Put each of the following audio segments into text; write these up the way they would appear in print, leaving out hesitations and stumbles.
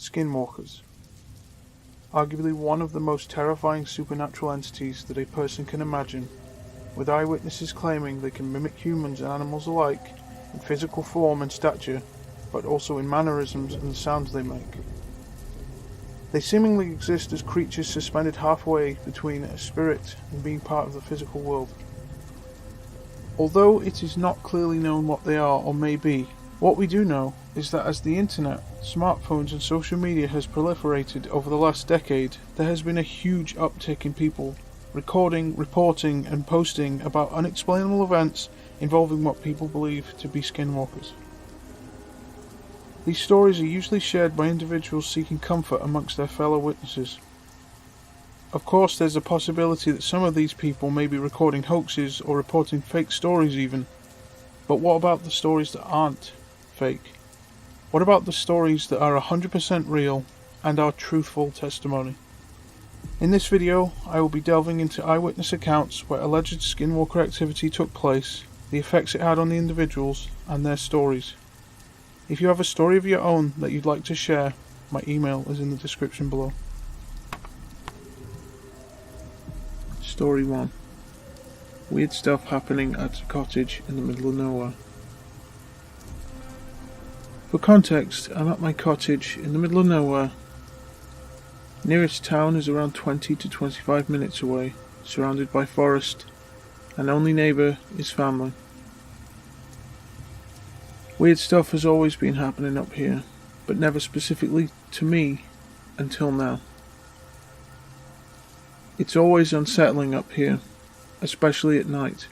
Skinwalkers. Arguably one of the most terrifying supernatural entities that a person can imagine, with eyewitnesses claiming they can mimic humans and animals alike in physical form and stature, but also in mannerisms and the sounds they make. They seemingly exist as creatures suspended halfway between a spirit and being part of the physical world. Although it is not clearly known what they are or may be, what we do know is that as the internet, smartphones and social media has proliferated over the last decade, there has been a huge uptick in people recording, reporting and posting about unexplainable events involving what people believe to be skinwalkers. These stories are usually shared by individuals seeking comfort amongst their fellow witnesses. Of course, there's a possibility that some of these people may be recording hoaxes or reporting fake stories even. But what about the stories that aren't fake? What about the stories that are 100% real and are truthful testimony? In this video, I will be delving into eyewitness accounts where alleged skinwalker activity took place, the effects it had on the individuals, and their stories. If you have a story of your own that you'd like to share, my email is in the description below. Story 1. Weird stuff happening at a cottage in the middle of nowhere. For context, I'm at my cottage in the middle of nowhere. Nearest town is around 20 to 25 minutes away, surrounded by forest, and only neighbour is family. Weird stuff has always been happening up here, but never specifically to me until now. It's always unsettling up here, especially at night.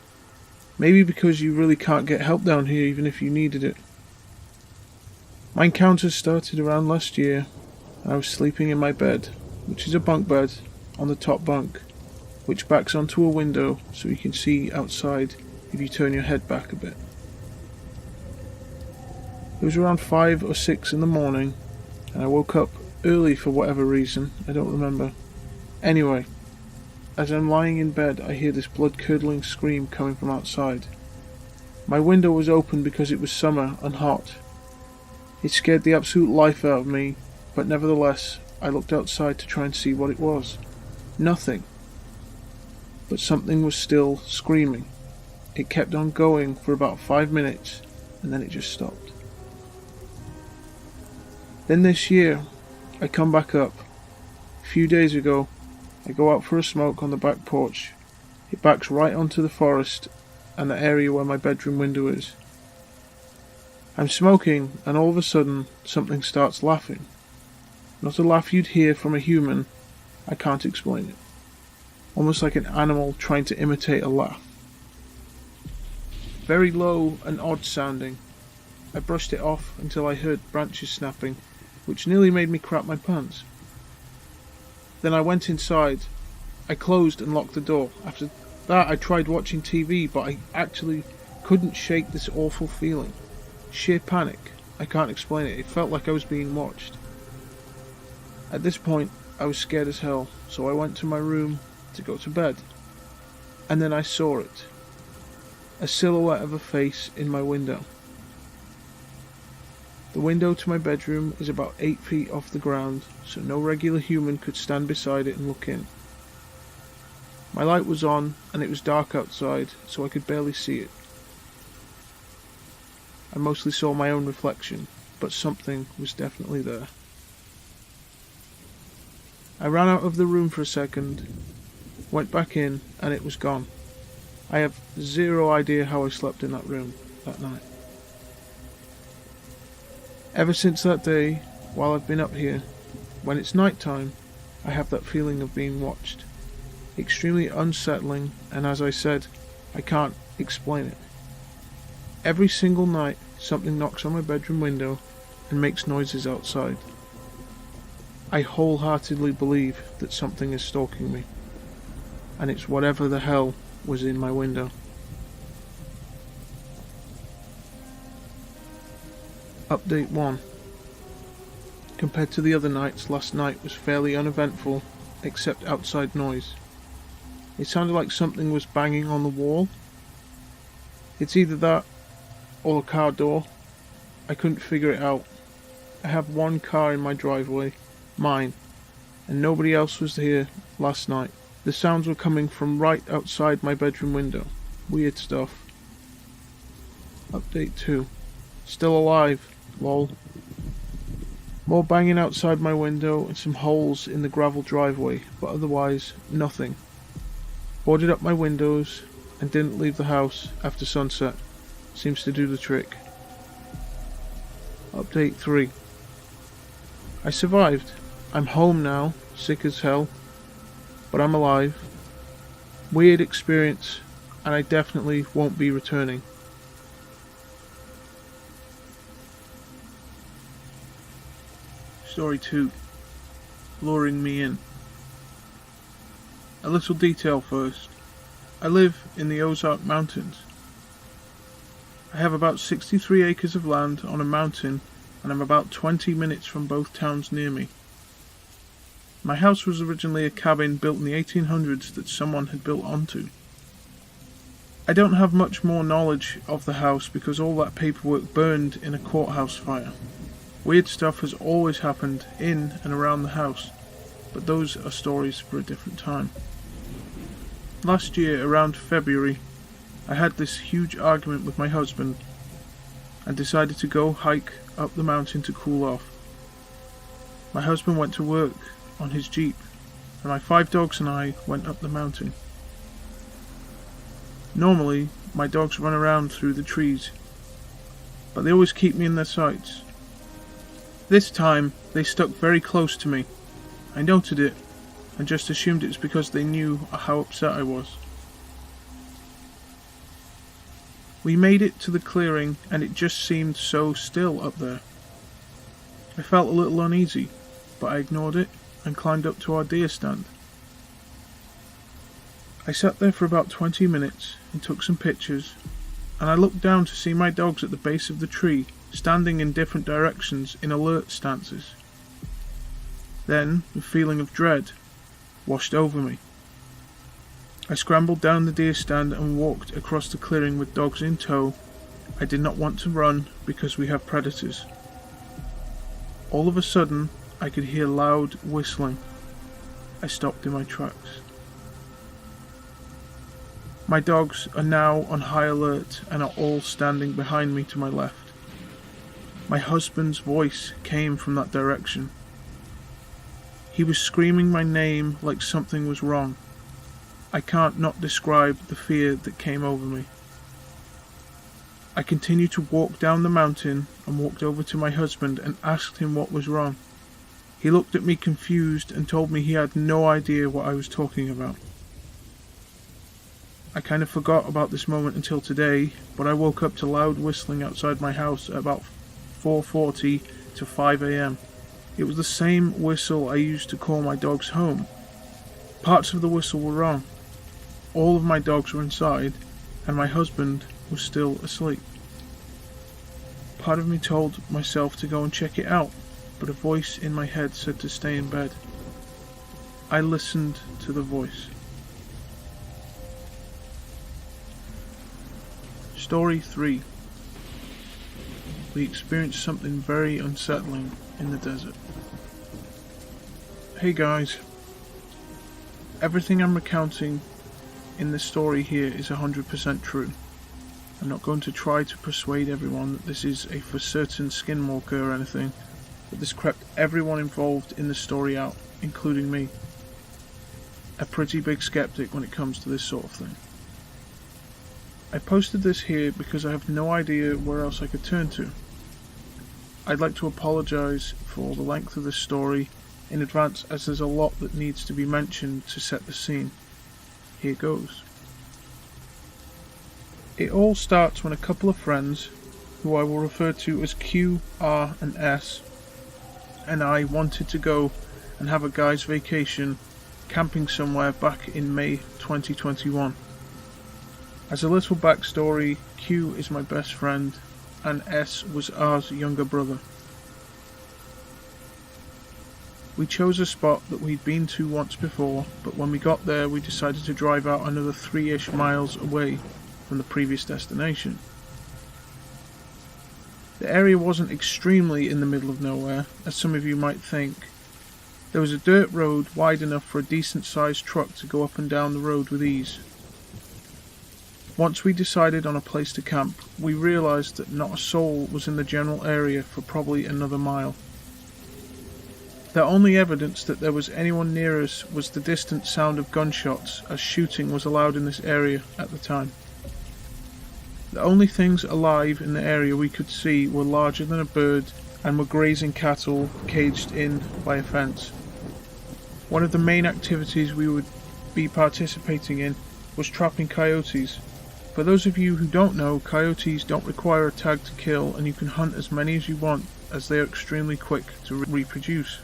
Maybe because you really can't get help down here even if you needed it. My encounters started around last year. I was sleeping in my bed, which is a bunk bed, on the top bunk, which backs onto a window so you can see outside if you turn your head back a bit. It was around 5 or 6 in the morning, and I woke up early for whatever reason, I don't remember. Anyway, as I'm lying in bed, I hear this blood-curdling scream coming from outside. My window was open because it was summer and hot. It scared the absolute life out of me, but nevertheless, I looked outside to try and see what it was. Nothing. But something was still screaming. It kept on going for about 5 minutes, and then it just stopped. Then this year, I come back up. A few days ago, I go out for a smoke on the back porch. It backs right onto the forest and the area where my bedroom window is. I'm smoking, and all of a sudden, something starts laughing. Not a laugh you'd hear from a human. I can't explain it. Almost like an animal trying to imitate a laugh. Very low and odd sounding. I brushed it off until I heard branches snapping, which nearly made me crap my pants. Then I went inside. I closed and locked the door. After that, I tried watching TV, but I actually couldn't shake this awful feeling. Sheer panic. I can't explain it. It felt like I was being watched. At this point, I was scared as hell, so I went to my room to go to bed. And then I saw it. A silhouette of a face in my window. The window to my bedroom is about 8 feet off the ground, so no regular human could stand beside it and look in. My light was on, and it was dark outside, so I could barely see it. I mostly saw my own reflection, but something was definitely there. I ran out of the room for a second, went back in, and it was gone. I have zero idea how I slept in that room that night. Ever since that day, while I've been up here, when it's night time, I have that feeling of being watched. Extremely unsettling, and as I said, I can't explain it. Every single night, something knocks on my bedroom window and makes noises outside. I wholeheartedly believe that something is stalking me, and it's whatever the hell was in my window. Update 1. Compared to the other nights, last night was fairly uneventful, except outside noise. It sounded like something was banging on the wall. It's either that or a car door. I couldn't figure it out. I have one car in my driveway, mine, and nobody else was here last night. The sounds were coming from right outside my bedroom window. Weird stuff. Update 2. Still alive, lol. More banging outside my window and some holes in the gravel driveway, but otherwise, nothing. Boarded up my windows and didn't leave the house after sunset. Seems to do the trick. Update 3. I survived. I'm home now, sick as hell, but I'm alive. Weird experience, and I definitely won't be returning. Story 2. Luring me in. A little detail first. I live in the Ozark Mountains. I have about 63 acres of land on a mountain, and I'm about 20 minutes from both towns near me. My house was originally a cabin built in the 1800s that someone had built onto. I don't have much more knowledge of the house because all that paperwork burned in a courthouse fire. Weird stuff has always happened in and around the house, but those are stories for a different time. Last year, around February, I had this huge argument with my husband and decided to go hike up the mountain to cool off. My husband went to work on his Jeep, and my 5 dogs and I went up the mountain. Normally, my dogs run around through the trees, but they always keep me in their sights. This time, they stuck very close to me. I noted it, and just assumed it's because they knew how upset I was. We made it to the clearing, and it just seemed so still up there. I felt a little uneasy, but I ignored it and climbed up to our deer stand. I sat there for about 20 minutes and took some pictures, and I looked down to see my dogs at the base of the tree, standing in different directions in alert stances. Then, the feeling of dread washed over me. I scrambled down the deer stand and walked across the clearing with dogs in tow. I did not want to run because we have predators. All of a sudden, I could hear loud whistling. I stopped in my tracks. My dogs are now on high alert and are all standing behind me to my left. My husband's voice came from that direction. He was screaming my name like something was wrong. I can't not describe the fear that came over me. I continued to walk down the mountain and walked over to my husband and asked him what was wrong. He looked at me confused and told me he had no idea what I was talking about. I kind of forgot about this moment until today, but I woke up to loud whistling outside my house at about 4:40 to 5 a.m. It was the same whistle I used to call my dogs home. Parts of the whistle were wrong. All of my dogs were inside, and my husband was still asleep. Part of me told myself to go and check it out, but a voice in my head said to stay in bed. I listened to the voice. Story 3. We experienced something very unsettling in the desert. Hey guys. Everything I'm recounting in this story here is 100% true. I'm not going to try to persuade everyone that this is a for certain Skinwalker or anything, but this crept everyone involved in the story out, including me. A pretty big skeptic when it comes to this sort of thing. I posted this here because I have no idea where else I could turn to. I'd like to apologise for the length of this story in advance, as there's a lot that needs to be mentioned to set the scene. Here goes. It all starts when a couple of friends, who I will refer to as Q, R and S, and I wanted to go and have a guy's vacation camping somewhere back in May 2021. As a little backstory, Q is my best friend and S was R's younger brother. We chose a spot that we'd been to once before, but when we got there we decided to drive out another 3-ish miles away from the previous destination. The area wasn't extremely in the middle of nowhere, as some of you might think. There was a dirt road wide enough for a decent-sized truck to go up and down the road with ease. Once we decided on a place to camp, we realised that not a soul was in the general area for probably another mile. The only evidence that there was anyone near us was the distant sound of gunshots, as shooting was allowed in this area at the time. The only things alive in the area we could see were larger than a bird and were grazing cattle caged in by a fence. One of the main activities we would be participating in was trapping coyotes. For those of you who don't know, coyotes don't require a tag to kill, and you can hunt as many as you want, as they are extremely quick to reproduce.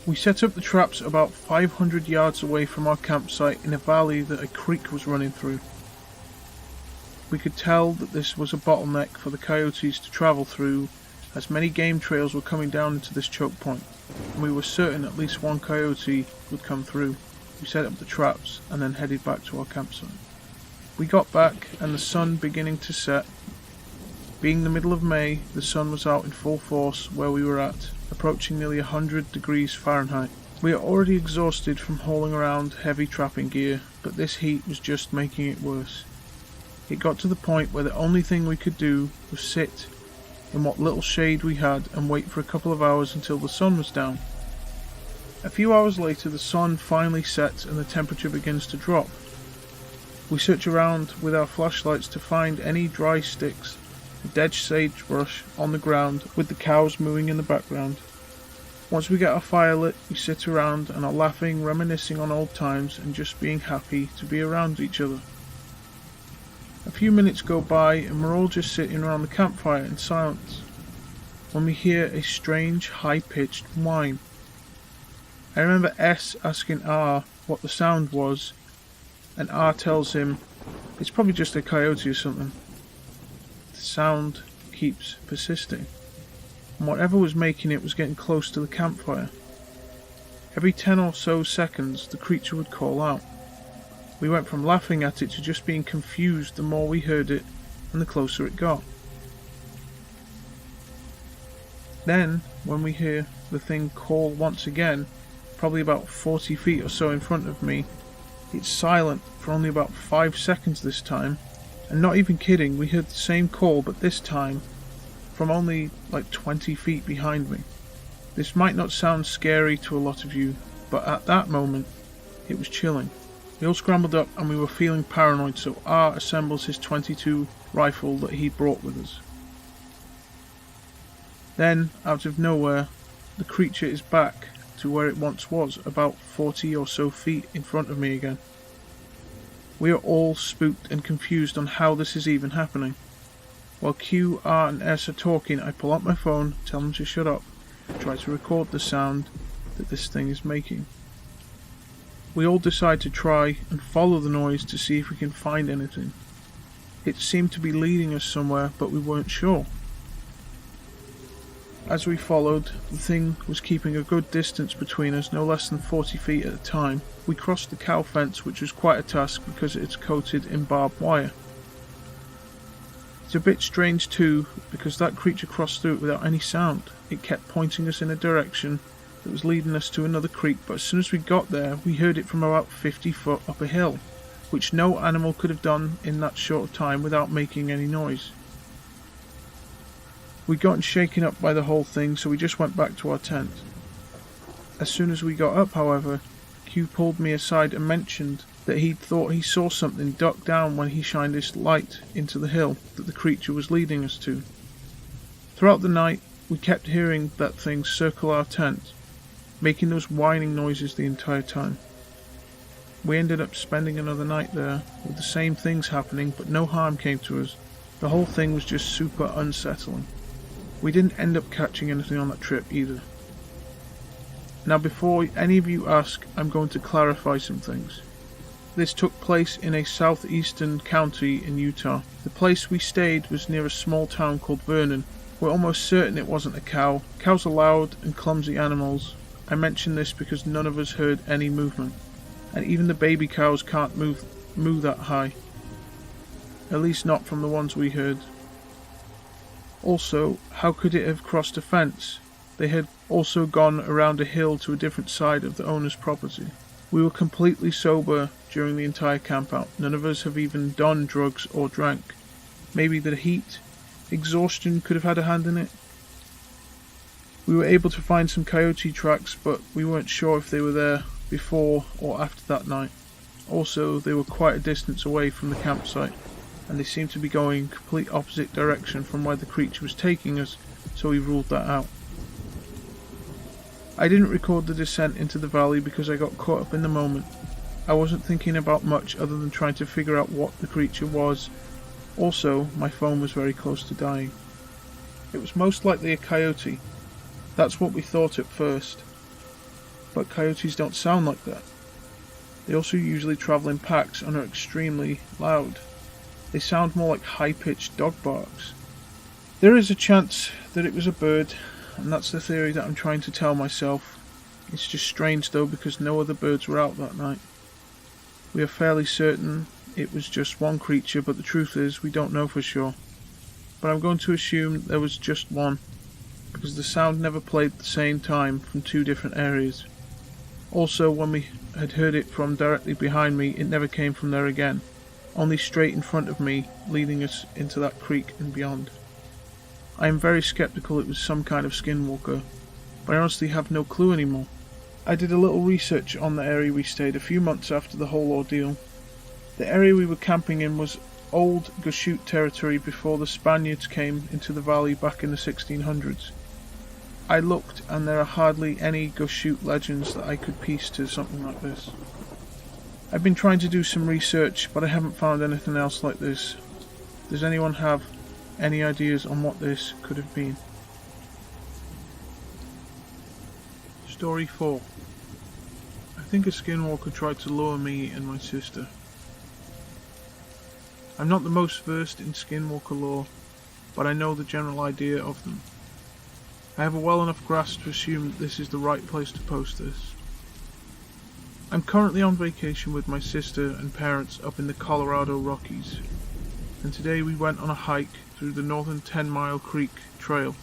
We set up the traps about 500 yards away from our campsite in a valley that a creek was running through. We could tell that this was a bottleneck for the coyotes to travel through, as many game trails were coming down into this choke point, and we were certain at least one coyote would come through. We set up the traps and then headed back to our campsite. We got back and the sun beginning to set. Being the middle of May, the sun was out in full force where we were at, approaching nearly 100 degrees Fahrenheit. We are already exhausted from hauling around heavy trapping gear, but this heat was just making it worse. It got to the point where the only thing we could do was sit in what little shade we had and wait for a couple of hours until the sun was down. A few hours later, the sun finally sets and the temperature begins to drop. We search around with our flashlights to find any dry sticks, a dead sagebrush on the ground with the cows mooing in the background. Once we get our fire lit, we sit around and are laughing, reminiscing on old times and just being happy to be around each other. A few minutes go by and we're all just sitting around the campfire in silence when we hear a strange high-pitched whine. I remember S asking R what the sound was, and R tells him it's probably just a coyote or something. The sound keeps persisting, and whatever was making it was getting close to the campfire. Every 10 or so seconds the creature would call out. We went from laughing at it to just being confused the more we heard it and the closer it got. Then, when we hear the thing call once again, probably about 40 feet or so in front of me, it's silent for only about 5 seconds this time, and not even kidding, we heard the same call but this time from only like 20 feet behind me. This might not sound scary to a lot of you, but at that moment, it was chilling. We all scrambled up and we were feeling paranoid, so R assembles his .22 rifle that he brought with us. Then, out of nowhere, the creature is back to where it once was, about 40 or so feet in front of me again. We are all spooked and confused on how this is even happening. While Q, R and S are talking, I pull out my phone, tell them to shut up, and try to record the sound that this thing is making. We all decide to try and follow the noise to see if we can find anything. It seemed to be leading us somewhere, but we weren't sure. As we followed, the thing was keeping a good distance between us, no less than 40 feet at a time. We crossed the cow fence, which was quite a task because it's coated in barbed wire. It's a bit strange too, because that creature crossed through it without any sound. It kept pointing us in a direction that was leading us to another creek, but as soon as we got there, we heard it from about 50 foot up a hill, which no animal could have done in that short time without making any noise. We'd gotten shaken up by the whole thing, so we just went back to our tent. As soon as we got up, however, Q pulled me aside and mentioned that he'd thought he saw something duck down when he shined his light into the hill that the creature was leading us to. Throughout the night, we kept hearing that thing circle our tent, making those whining noises the entire time. We ended up spending another night there, with the same things happening, but no harm came to us. The whole thing was just super unsettling. We didn't end up catching anything on that trip either. Now before any of you ask, I'm going to clarify some things. This took place in a southeastern county in Utah. The place we stayed was near a small town called Vernon. We're almost certain it wasn't a cow. Cows are loud and clumsy animals. I mention this because none of us heard any movement, and even the baby cows can't moo that high. At least not from the ones we heard. Also, how could it have crossed a fence? They had also gone around a hill to a different side of the owner's property. We were completely sober during the entire campout. None of us have even done drugs or drank. Maybe the heat, exhaustion could have had a hand in it. We were able to find some coyote tracks, but we weren't sure if they were there before or after that night. Also, they were quite a distance away from the campsite, and they seemed to be going complete opposite direction from where the creature was taking us, so we ruled that out. I didn't record the descent into the valley because I got caught up in the moment. I wasn't thinking about much other than trying to figure out what the creature was. Also, my phone was very close to dying. It was most likely a coyote. That's what we thought at first. But coyotes don't sound like that. They also usually travel in packs and are extremely loud. They sound more like high-pitched dog barks. There is a chance that it was a bird, and that's the theory that I'm trying to tell myself. It's just strange though, because no other birds were out that night. We are fairly certain it was just one creature, but the truth is we don't know for sure. But I'm going to assume there was just one, because the sound never played at the same time from two different areas. Also, when we had heard it from directly behind me, it never came from there again, only straight in front of me, leading us into that creek and beyond. I am very skeptical it was some kind of skinwalker, but I honestly have no clue anymore. I did a little research on the area we stayed a few months after the whole ordeal. The area we were camping in was old Gashute territory before the Spaniards came into the valley back in the 1600s. I looked, and there are hardly any Gashute legends that I could piece to something like this. I've been trying to do some research, but I haven't found anything else like this. Does anyone have any ideas on what this could have been? Story 4. I think a skinwalker tried to lure me and my sister. I'm not the most versed in skinwalker lore, but I know the general idea of them. I have a well enough grasp to assume that this is the right place to post this. I'm currently on vacation with my sister and parents up in the Colorado Rockies, and today we went on a hike through the northern 10-mile creek trail.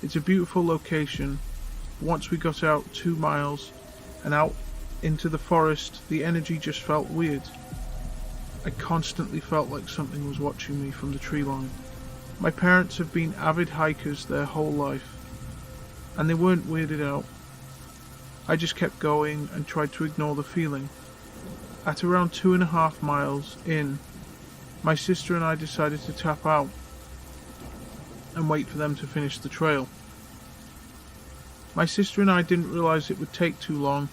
It's a beautiful location. Once we got out 2 miles and out into the forest, the energy just felt weird. I constantly felt like something was watching me from the tree line. My parents have been avid hikers their whole life, and they weren't weirded out. I just kept going and tried to ignore the feeling. At around 2.5 miles in, my sister and I decided to tap out and wait for them to finish the trail. My sister and I didn't realize it would take too long,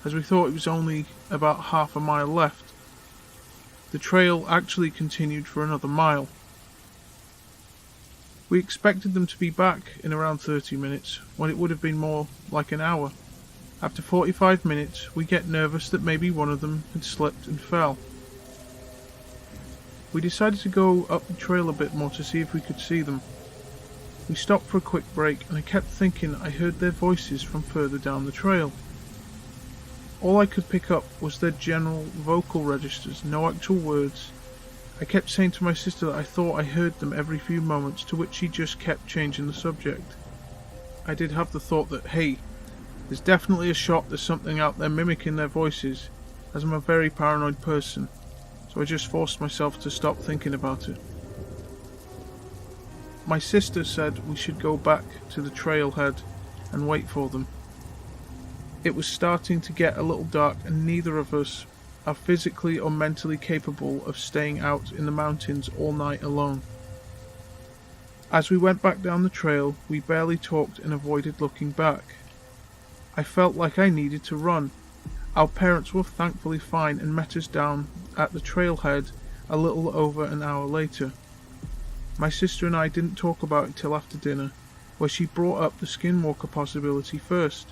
as we thought it was only about half a mile left. The trail actually continued for another mile. We expected them to be back in around 30 minutes, when it would have been more like an hour. After 45 minutes, we get nervous that maybe one of them had slipped and fell. We decided to go up the trail a bit more to see if we could see them. We stopped for a quick break, and I kept thinking I heard their voices from further down the trail. All I could pick up was their general vocal registers, no actual words. I kept saying to my sister that I thought I heard them every few moments, to which she just kept changing the subject. I did have the thought that, hey, there's definitely a shot there's something out there mimicking their voices, as I'm a very paranoid person, so I just forced myself to stop thinking about it. My sister said we should go back to the trailhead and wait for them. It was starting to get a little dark, and neither of us are physically or mentally capable of staying out in the mountains all night alone. As we went back down the trail, we barely talked and avoided looking back. I felt like I needed to run. Our parents were thankfully fine and met us down at the trailhead a little over an hour later. My sister and I didn't talk about it till after dinner, where she brought up the skinwalker possibility first.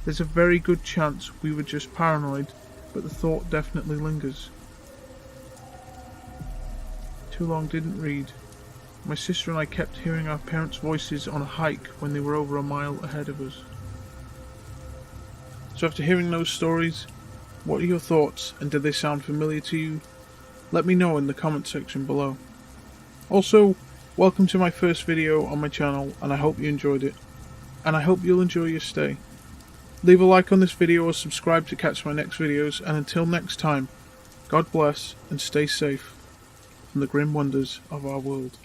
There's a very good chance we were just paranoid, but the thought definitely lingers. Too long didn't read. My sister and I kept hearing our parents' voices on a hike when they were over a mile ahead of us. So after hearing those stories, what are your thoughts, and did they sound familiar to you? Let me know in the comment section below. Also, Welcome to my first video on my channel, and I hope you enjoyed it. And I hope you'll enjoy your stay. Leave a like on this video or subscribe to catch my next videos, and until next time, God bless and stay safe from the grim wonders of our world.